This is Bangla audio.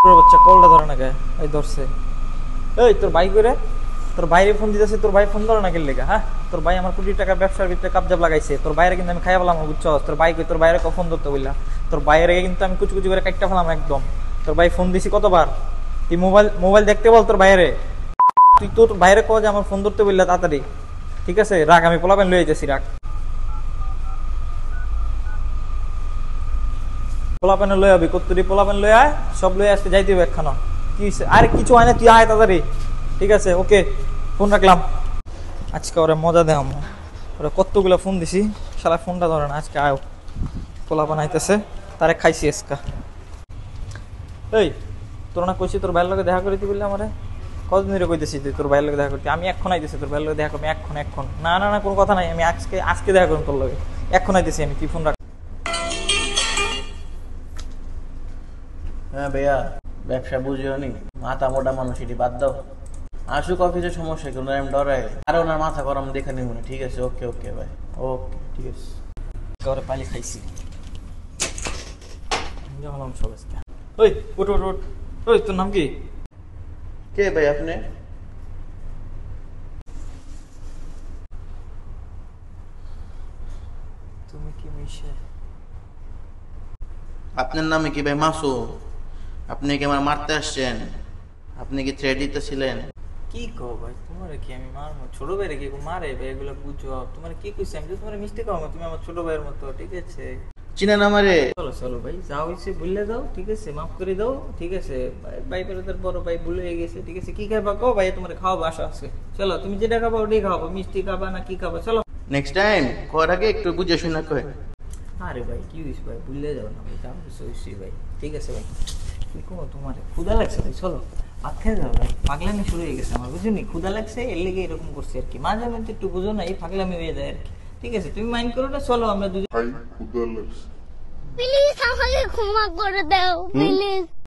বাচ্চা কলটা ধরে না কে? এই ধরছে। এই তোর ভাই করে, তোর বাইরে ফোন দিতেছে, তোর ভাই ফোন ধরে না গেলে হ্যাঁ? তোর ভাই আমার কোটি টাকার ব্যবসার ভিতরে কাবজাব লাগাইছে, তোর বাইরে কিন্তু আমি খাইয়া পেলাম বুঝছো? তোর ভাই তোর বাইরে ফোন ধরতে বললা, তোর বাইরে কিন্তু আমি কুচি কুচি করে কাটতে ফেলাম একদম। তোর ভাই ফোন দিছি কতবার, তুই মোবাইল দেখতে বল তোর বাইরে, তুই তোর বাইরে কও যে আমার ফোন ধরতে বললা তাড়াতাড়ি, ঠিক আছে? রাখ, আমি পোলাপেন লয়ে যেতেছি, রাখ। পোলাপেনে লয়ে আবি, কত্তুরি পোলাপেন লয়ে আয়, সব লয়ে আজকে যাইতে হবে একখানা। কি আরে কিছু হয় না, তুই আয় তাড়াতাড়ি, ঠিক আছে? ওকে, ফোন রাখলাম। আজকে ওরা মজা দেয়, ওরা কতগুলো ফোন দিছি, সারা ফোনটা ধরে না। আজকে আয়, পোলাপান আইতেছে, তারে খাইছি আজকা। এই তোর না কইছি তোর ভাইয়ের লগে দেখা করে দিবি বললে আমারে, কতদিন ধরে কইতেছি তুই তোর ভাইয়ের লগে দেখা করতে? আমি এখন আইতেছি তোর ভাইয়ের লগে দেখা করবি, এখন। না না না, কোনো কথা নাই, আমি আজকে দেখা করুন তোর লগে, এখন আইতেছি আমি, তুই ফোন রাখ। হ্যাঁ ভাইয়া, ব্যবসা বুঝিও নি, মাথা মোটা মানুষ, এটি বাদ দাও। আসুক অফিসে, সমস্যা কোনো আমি ডরাই আর ওনার মাথা গরম দেখে নিব না, ঠিক আছে? ওকে ওকে ভাই, ওকে ঠিক আছে। ঘরে পালি খাইছি, সব আজকে। ওই উঠ উঠ উঠ, ওই তোর নাম কি? কে ভাই আপনি? তুমি কি মিশে? আপনার নামে কি ভাই মাসুম? আপনি কি আমার মারতে আসছেন? আপনি কি থ্রেড দিতেছিলেন? কি কো ভাই, তোমার কি আমি মারবো? ছোট ভাইরে কি মারে ভাই? এগুলো বুঝো, তোমার কি কইছি আমি? তোমার মিষ্টি খাওয়া, তুমি আমার ছোট ভাইয়ের মতো, ঠিক আছে? চিনেন আমারে? চলো চলো ভাই, যা হয়েছে ভুলে দাও, ঠিক আছে? মাফ করে দাও, ঠিক আছে? ভাই পেরে বড় ভাই ভুলে হয়ে গেছে, ঠিক আছে? কি খাইবা কো ভাই, তোমার খাওয়াবো আশা আছে। চলো, তুমি যেটা খাবা ওটাই খাওয়াবো, মিষ্টি খাবা না কি খাবা? চলো নেক্সট টাইম করার আগে একটু বুঝে শুনে কয়। আরে ভাই কি হয়েছে ভাই, ভুলে যাও না ভাই, যা হয়েছে ভাই, ঠিক আছে ভাই? কি করবো, তোমার ক্ষুধা লাগছে ভাই, চলো ভাত খেয়ে যাও ভাই। পাগলামি শুরু হয়ে গেছে আমার, বুঝলি? ক্ষুধা লাগছে, এর লেগে এরকম করছি আর কি। মাঝে মধ্যে একটু বুঝো না, এই পাগলামি হয়ে যায় আর কি, ঠিক আছে? তুমি মাইন্ড করো না, চলো আমরা দুজন। প্লিজ আমাকে ক্ষমা করে দাও, প্লিজ।